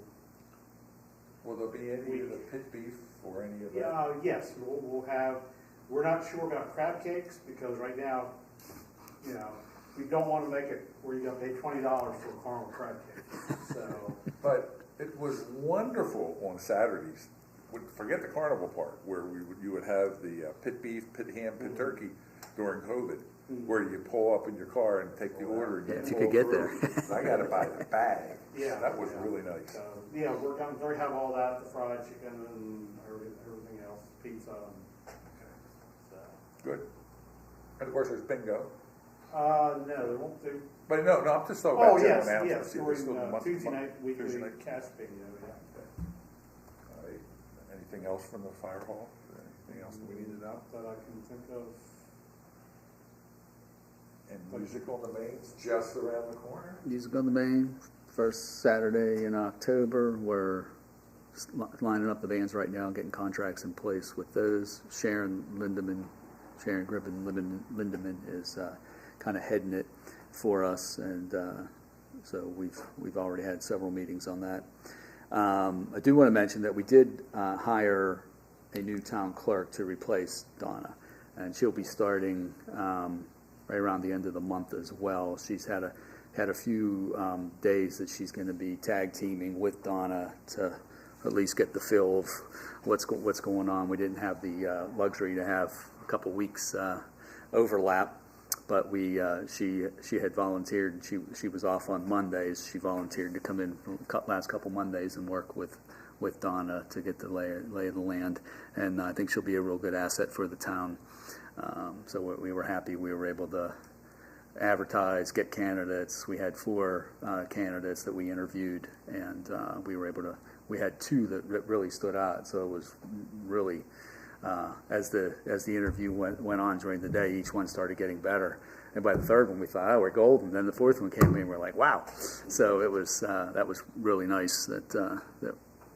Will there be any of the pit beef or any of that? yes, we'll have, we're not sure about crab cakes, because right now, we don't want to make it where you gotta pay $20 for a Carnival crab cake, so. But it was wonderful on Saturdays. Forget the carnival part, where you would have the pit beef, pit ham, pit turkey during COVID, where you pull up in your car and take the order. And If you could get there. I got to buy the bag. Yeah, That was really nice. So, we're gonna have all that, the fried chicken and everything else, pizza. So. Good. And of course, there's bingo. No, they won't do. But no, I'm just talking Oh, about yes, general yes, announcements. There's still during monthly- Tuesday night, weekly Tuesday night. cast bingo, yeah. All right. Anything else from the fire hall? Anything else that we need to know? That I can think of. And Music on the Main's just around the corner? Music on the Main, first Saturday in October. We're lining up the bands right now, getting contracts in place with those. Sharon Griffin Lindeman is kind of heading it for us, and so we've already had several meetings on that. I do want to mention that we did hire a new town clerk to replace Donna, and she'll be starting right around the end of the month as well. She's had a few days that she's going to be tag teaming with Donna to at least get the feel of what's going on. We didn't have the luxury to have a couple weeks overlap, but she had volunteered, and she was off on Mondays. She volunteered to come in for the last couple Mondays and work with Donna to get the lay of the land, and I think she'll be a real good asset for the town. So we were happy we were able to advertise, get candidates. We had 4 candidates that we interviewed, and we had 2 that really stood out. So it was really, as the interview went on during the day, each one started getting better. And by the third one, we thought, oh, we're golden. And then the fourth one came in, and we're like, wow. So it was that was really nice that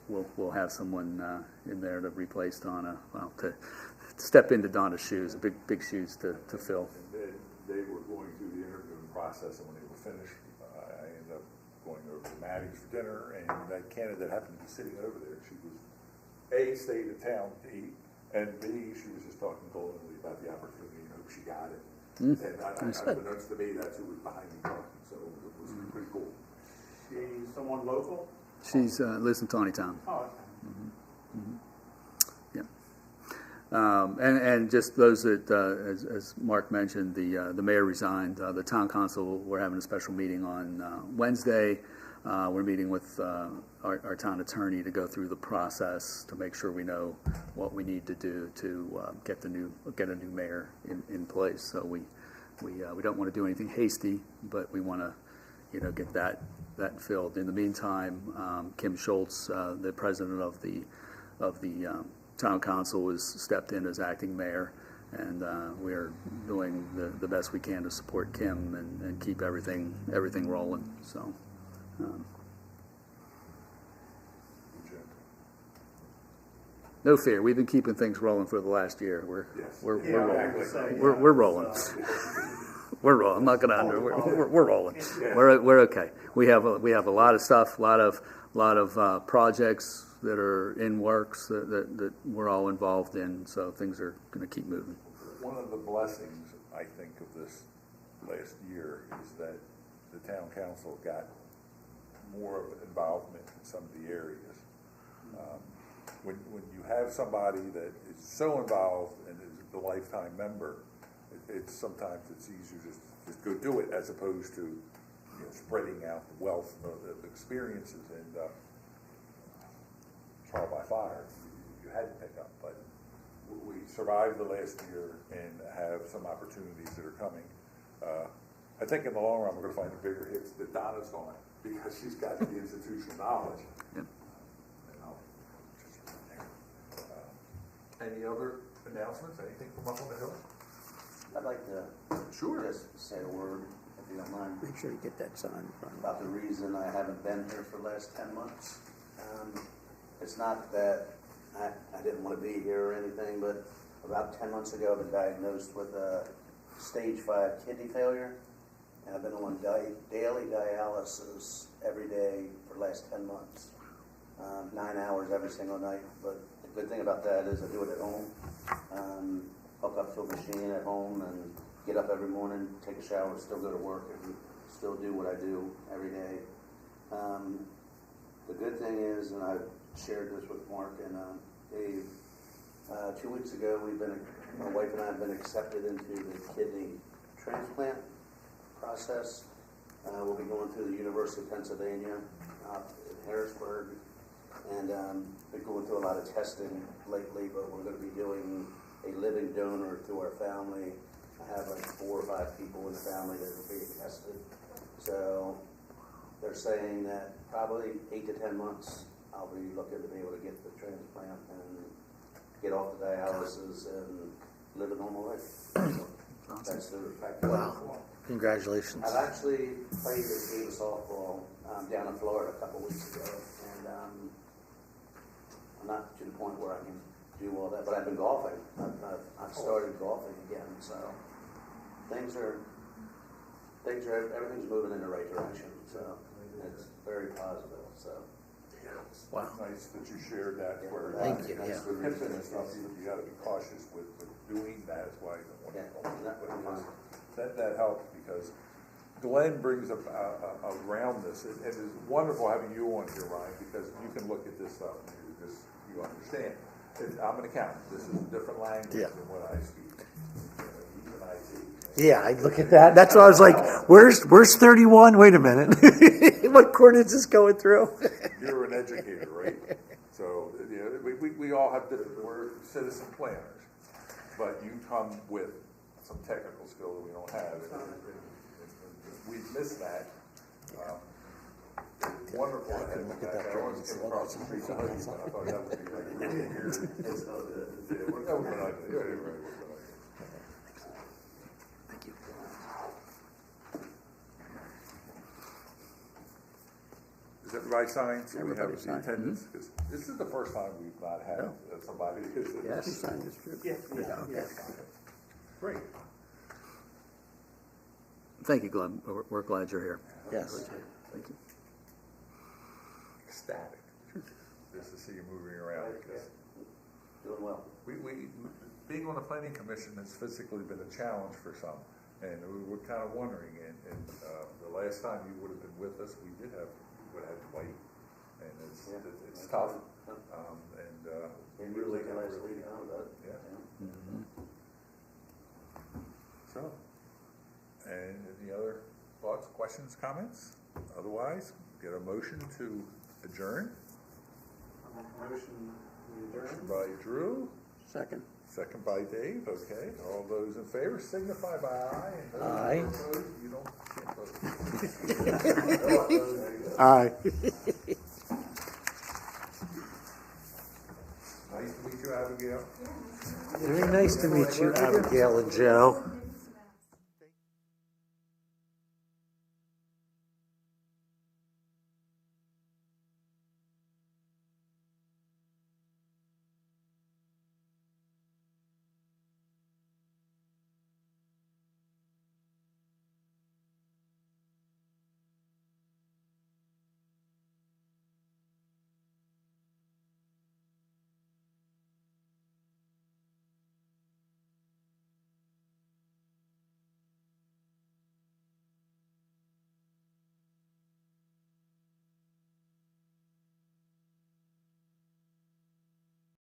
we'll have someone in there to replace Donna. Well, to step into Donna's shoes, big shoes to fill. And they were going through the interviewing process, and when they were finished, I ended up going over to Maddie's for dinner, and that candidate happened to be sitting over there. She was A, stayed in town to eat, and B, she was just talking goldenly about the opportunity and hope she got it. And unbeknownst to me, that's who was behind me talking, so it was pretty cool. She's someone local? She's lives in Tawnytown. Oh, okay. And just those that, as Mark mentioned, the mayor resigned. The town council, we're having a special meeting on Wednesday. We're meeting with our town attorney to go through the process to make sure we know what we need to do to get a new mayor in place. So we don't want to do anything hasty, but we want to get that filled. In the meantime, Kim Schultz, the president of the town council, has stepped in as acting mayor, and we're doing the best we can to support Kim and keep everything rolling. So. No fear. We've been keeping things rolling for the last year. We're rolling. We're rolling. I'm not going to we're rolling. We're okay. We have a lot of stuff, a lot of projects that are in works that we're all involved in. So things are going to keep moving. One of the blessings, I think, of this last year is that the town council got more of involvement in some of the areas. When you have somebody that is so involved and is a lifetime member, sometimes it's easier just go do it as opposed to spreading out the wealth of the experiences and trial by fire. You had to pick up, but we survived the last year and have some opportunities that are coming. I think in the long run we're going to find the bigger hits that Donna's on because she's got the institutional knowledge. Yep. Any other announcements? Anything from up on the hill? I'd like to just say a word, if you don't mind. Make sure you get that sign. About the reason I haven't been here for the last 10 months. It's not that I didn't want to be here or anything, but about 10 months ago I've been diagnosed with a stage 5 kidney failure, and I've been on daily dialysis every day for the last 10 months. 9 hours every single night, but the good thing about that is I do it at home. Hook up to a machine at home and get up every morning, take a shower, still go to work, and still do what I do every day. The good thing is, and I've shared this with Mark and Dave, 2 weeks ago my wife and I have been accepted into the kidney transplant process. We'll be going through the University of Pennsylvania in Harrisburg, and been going through a lot of testing lately, but we're going to be doing a living donor to our family. I have like 4 or 5 people in the family that will be tested. So they're saying that probably 8 to 10 months, I'll be looking to be able to get the transplant and get off the dialysis and live a normal life. So that's the fact. Wow. Congratulations. I've actually played a game of softball down in Florida a couple weeks ago, and I'm not to the point where I can do all that, but I've been golfing. I've started golfing again, so everything's moving in the right direction. So it's very positive. So Wow. Nice that you shared that. Where Thank you, that's yeah. the hip and stuff. You got to be cautious with doing that. That's why you don't want to. That helps because Glenn brings up around this. It is wonderful having you on here, Ryan, because you can look at this stuff and you understand. I'm an accountant. This is a different language Yeah. than what I speak. He's an IT. Yeah, I look at that. That's why I was like, where's 31? Wait a minute. What coordinates is going through? You're an educator, right? So, you know, we all have different, we're citizen planners, but you come with some technical skill that we don't have. And we've missed that. Wonderful. Look at that I always came across the street to hug you, but I thought that would be like really weird. That would have been ugly. Yeah, you're right. Thank you. Is everybody signed? So we have Everybody signed. attendance? 'Cause this is the first time we've not had somebody. Yes. Great. Thank you, Glenn. We're glad you're here. Yes. Thank you. Ecstatic just to see you moving around because doing well. we being on the planning commission has physically been a challenge for some, and we were kind of wondering. And the last time you would have been with us, we would have to wait, and it's tough. And really the last week, yeah. So, and any other thoughts, questions, comments? Otherwise, get a motion to adjourn. Motion to adjourn. By Drew, Second. second by Dave. Okay, all those in favor signify by aye. And those Aye. opposed, you can't vote. Aye. Nice to meet you, Abigail. Very nice to meet you, Abigail and Joe.